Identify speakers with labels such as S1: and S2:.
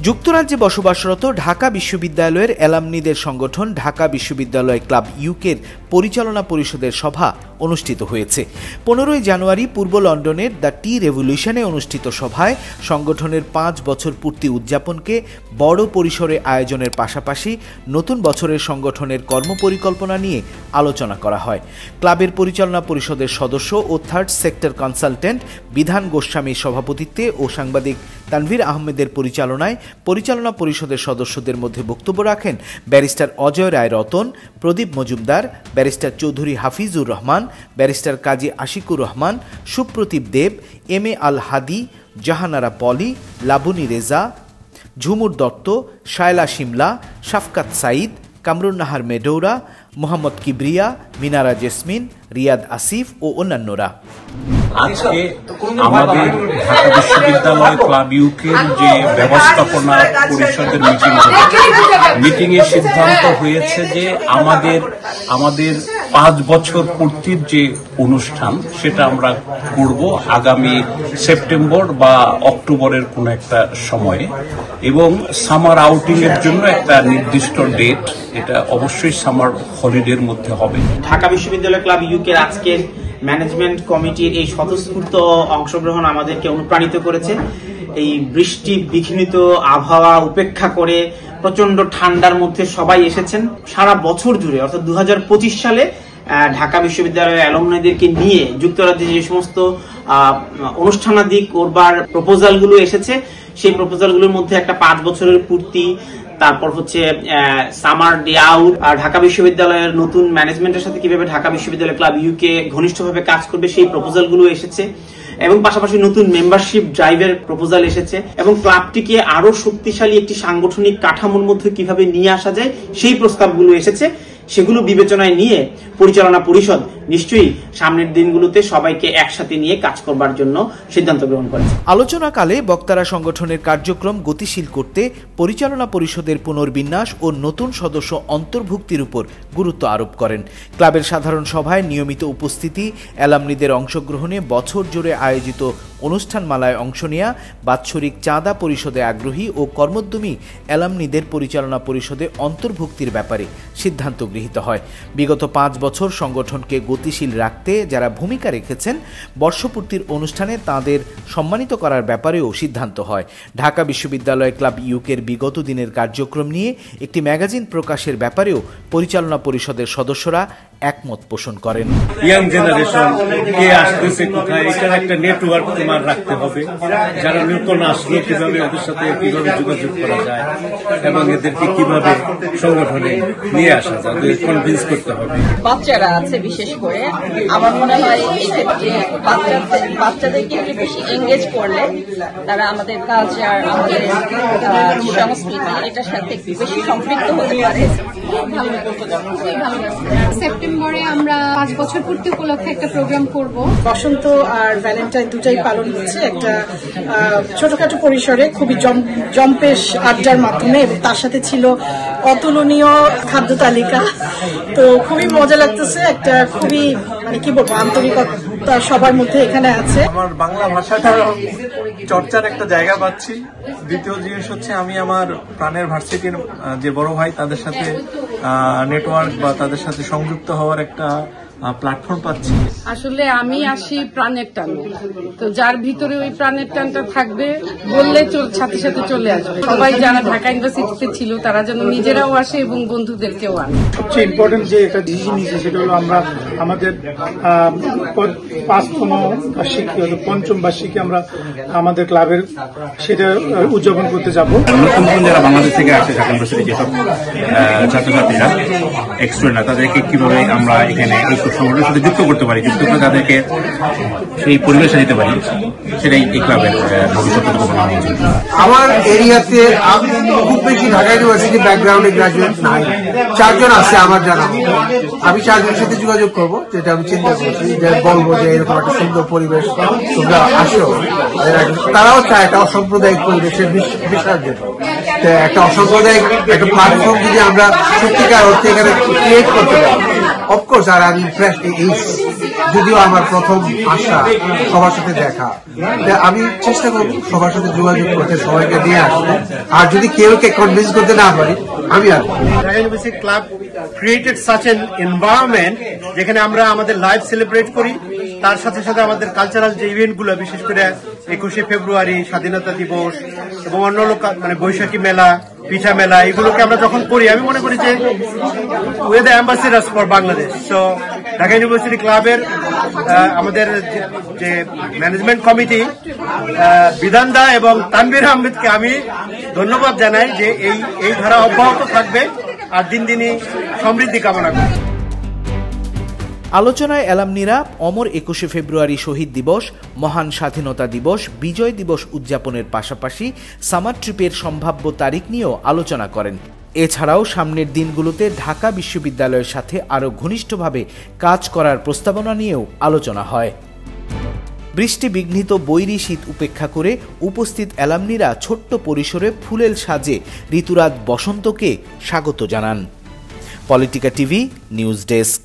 S1: যুক্তরাজ্যে বসবাসরত ঢাকা বিশ্ববিদ্যালয়ের অ্যালামনিদের সংগঠন ঢাকা বিশ্ববিদ্যালয় ক্লাব ইউকের পরিচালনা পরিষদের সভা অনুষ্ঠিত হয়েছে। 15 জানুয়ারি পূর্ব লন্ডনের দ্য টি রেভলিউশনে অনুষ্ঠিত সভায় সংগঠনের 5 বছর পূর্তি উদযাপনকে বড় পরিসরে আয়োজনের পাশাপাশি নতুন বছরের সংগঠনের কর্মপরিকল্পনা নিয়ে আলোচনা করা হয়। ক্লাবের পরিচালনা পরিষদের সদস্য ও থার্ড সেক্টর কনসালটেন্ট বিধান গোস্বামীর সভাপতিত্বে ও সাংবাদিক তানভীর আহমেদের পরিচালনায় পরিচালনা পরিষদের সদস্যদের মধ্যে বক্তব্য রাখেন barrister Ajay Roy Ratan, Pradip Majumdar, barrister Chowdhury Hafizur Rahman, barrister Kazi Ashikur Rahman, সুপ্রতীপ Dev, M A Al Hadi, Jahanara poly, Laboni Reza, Jhumur Dutta, Shaila Shimla, Shafqat Saeed, Kamrun Nahar মেডৌরা, Mohammad Kibria, Minara jasmine, Riyad Asif ও অন্যান্যরা।
S2: আজকে আমাদের ঢাকা বিশ্ববিদ্যালয় ক্লাব ইউকের যে ব্যবস্থাপনা পরিষদের মিটিংয়ে সিদ্ধান্ত হয়েছে যে আমাদের 5 বছর পূর্তির যে অনুষ্ঠান সেটা আমরা করব আগামী সেপ্টেম্বর বা অক্টোবরের কোন একটা সময়ে, এবং সামার আউটিং এর জন্য একটা নির্দিষ্ট ডেট, এটা অবশ্যই সামার হলিডের মধ্যে হবে।
S3: ঢাকা বিশ্ববিদ্যালয় ক্লাব ইউকের আজকের ম্যানেজমেন্ট কমিটির এই স্বতঃস্ফূর্ত অংশগ্রহণ আমাদেরকে অনুপ্রাণিত করেছে। এই বৃষ্টি বিঘ্নিত আবহাওয়া উপেক্ষা করে প্রচন্ড ঠান্ডার মধ্যে সবাই এসেছেন। সারা বছর জুড়ে অর্থাৎ 2025 সালে ঢাকা বিশ্ববিদ্যালয়ের অ্যালুমনাইদেরকে নিয়ে যুক্তরাজ্যে যে সমস্ত অনুষ্ঠানাদি করবার প্রপোজালগুলো এসেছে, সেই প্রপোজালগুলোর মধ্যে একটা 5 বছরের পূর্তি, তারপর হচ্ছে সামার ডে আউট, ঢাকা বিশ্ববিদ্যালয়ের নতুন ম্যানেজমেন্টের সাথে কিভাবে ঢাকা বিশ্ববিদ্যালয় ক্লাব ইউকে ঘনিষ্ঠভাবে কাজ করবে সেই প্রপোজালগুলো এসেছে, এবং পাশাপাশি নতুন মেম্বারশিপ ড্রাইভের প্রপোজাল এসেছে, এবং ক্লাবটিকে আরো শক্তিশালী একটি সাংগঠনিক কাঠামোর মধ্যে কিভাবে নিয়ে আসা যায় সেই প্রস্তাবগুলো এসেছে। সেগুলো বিবেচনায় নিয়ে পরিচালনা পরিষদ নিশ্চয়ই সামনের দিনগুলোতে সবাইকে একসাথে নিয়ে কাজ করবার জন্য সিদ্ধান্ত গ্রহণ করেছে।
S1: আলোচনাকালে বক্তারা সংগঠনের কার্যক্রম গতিশীল করতে পরিচালনা পরিষদের পুনর্বিন্যাস ও নতুন সদস্য অন্তর্ভুক্তির উপর গুরুত্ব আরোপ করেন। ক্লাবের সাধারণ সভায় নিয়মিত উপস্থিতি, অ্যালামনিদের অংশগ্রহণে বছর জুড়ে আয়োজিত অনুষ্ঠানমালায় অংশ নেয়া, বাৎসরিক চাঁদা পরিশোধে আগ্রহী ও কর্মোদ্যমী অ্যালামনিদের পরিচালনা পরিষদে অন্তর্ভুক্তির ব্যাপারে সিদ্ধান্ত গৃহীত হয়। বিগত 5 বছর সংগঠনকে গতিশীল রাখতে যারা ভূমিকা রেখেছেন, বর্ষপূর্তির অনুষ্ঠানে তাঁদের সম্মানিত করার ব্যাপারেও সিদ্ধান্ত হয়। ঢাকা বিশ্ববিদ্যালয় ক্লাব ইউকের বিগত দিনের কার্যক্রম নিয়ে একটি ম্যাগাজিন প্রকাশের ব্যাপারেও পরিচালনা পরিষদের সদস্যরা একমত পোষণ করেন।
S2: ইয়াং জেনারেশন কে আসতেছে কোথায়, এটার একটা নেটওয়ার্ক তোমার রাখতে হবে। যারা নতুন আসলো কিভাবে ওদের সাথে কিভাবে যোগাযোগ করা যায় এবং এদেরকে কিভাবে সংগঠনে নিয়ে আসা যায়, ওদের কনভিন্স করতে হবে।
S4: বাচ্চারা আছে বিশেষ করে, আমার মনে হয় এই ক্ষেত্রে বাচ্চাদেরকে একটু বেশি এঙ্গেজ করলে তারা আমাদের কালচার, আমাদের সংস্কৃতি এটার সাথে বেশি সম্পৃক্ত হতে পারে।
S5: সেপ্টেম্বরে আমরা 5 বছর পূর্তি উপলক্ষে একটা প্রোগ্রাম করব।
S6: বসন্ত আর ভ্যালেন্টাইন দুটাই পালন হচ্ছে একটা ছোটখাটো পরিসরে, খুবই জম্পেশ আড্ডার মাধ্যমে, এবং তার সাথে ছিল অতুলনীয় খাদ্য তালিকা। তো খুবই মজা লাগতেছে, একটা খুবই কি বলবো আন্তরিকতা সবার মধ্যে এখানে আছে।
S7: আমার বাংলা ভাষাটা চর্চার একটা জায়গা পাচ্ছি। দ্বিতীয় জিনিস হচ্ছে আমি আমার প্রাণের ভার্সিটির যে বড় ভাই তাদের সাথে নেটওয়ার্ক বা তাদের সাথে সংযুক্ত হওয়ার একটা প্ল্যাটফর্ম পাচ্ছি।
S8: আসলে আমি আসি প্রাণের টান, তো যার ভিতরে ওই প্রাণের টানটা থাকবে বললে সাথে সাথে চলে আসবে। সবাই যারা ঢাকা ইউনিভার্সিটিতে ছিল তারা যেন নিজেরাও আসে এবং বন্ধুদেরকেও আনে।
S9: সবচেয়ে ইম্পর্টেন্ট যে একটা ডিসিশন নিয়েছে সেটা হলো আমরা আমাদের 5তম বার্ষিকী, 5ম বার্ষিকী আমরা আমাদের ক্লাবের সেটা উদযাপন করতে যাব।
S2: নতুন যারা বাংলাদেশ থেকে আসে ঢাকা ইউনিভার্সিটি যেসব ছাত্রছাত্রীরা এক্সট্রা, তাদেরকে কিভাবে আমরা এখানে সংগঠনের সাথে যুক্ত করতে পারি, যুক্ত করে তাদেরকে সেই পরিবেশে দিতে পারি, সেটাই এই ক্লাবের ভবিষ্যৎ পরিকল্পনা।
S10: আমার এরিয়াতে খুব বেশি ঢাকা ইউনিভার্সিটি ব্যাকগ্রাউন্ডে গ্রাজুয়েট নাই, 4 জন আছে আমার জানা। আমি 4 জনের সাথে যোগাযোগ করবো, যেটা আমি চিন্তা করছি, যে বলবো যে এরকম একটা সুন্দর পরিবেশ তোমরা আসো। তারাও চায় একটা অসাম্প্রদায়িক পরিবেশের বিসর্জন, একটা অসাম্প্রদায়িক একটা প্ল্যাটফর্ম যদি আমরা সত্যিকার অর্থে এখানে ক্রিয়েট করতে পারি, অফকোর্স আর আমি ইমপ্রেসড, এই যদিও আমার প্রথম আসা সবার সাথে দেখা, আমি চেষ্টা করবো সবার সাথে যোগাযোগ করতে, সবাইকে নিয়ে আসবো, আর যদি কেউকে কনভিন্স করতে না পারি আমি আসবো।
S11: Dhaka university club created such N environment যেখানে আমরা আমাদের লাইফ সেলিব্রেট করি, তার সাথে সাথে আমাদের কালচারাল যে ইভেন্টগুলো, বিশেষ করে 21শে ফেব্রুয়ারি স্বাধীনতা দিবস এবং অন্য মানে বৈশাখী মেলা, পিঠা মেলা, এগুলোকে আমরা যখন করি আমি মনে করি যে we are the ambassadors for Bangladesh. So Dhaka university ক্লাবের আমাদের যে ম্যানেজমেন্ট কমিটি বিধানদা এবং তানভীর আহমেদকে আমি ধন্যবাদ জানাই যে এই ধারা অব্যাহত থাকবে আর দিন দিনই সমৃদ্ধি কামনা করি।
S1: আলোচনায় অ্যালামনিরা অমর 21শে ফেব্রুয়ারি শহীদ দিবস, মহান স্বাধীনতা দিবস, বিজয় দিবস উদযাপনের পাশাপাশি সামার ট্রিপের সম্ভাব্য তারিখ নিয়েও আলোচনা করেন। এছাড়াও সামনের দিনগুলোতে ঢাকা বিশ্ববিদ্যালয়ের সাথে আরও ঘনিষ্ঠভাবে কাজ করার প্রস্তাবনা নিয়েও আলোচনা হয়। বৃষ্টি বিঘ্নিত বৈরী শীত উপেক্ষা করে উপস্থিত অ্যালামনিরা ছোট্ট পরিসরে ফুলেল সাজে ঋতুরাজ বসন্তকে স্বাগত জানান। Politika TV news desk.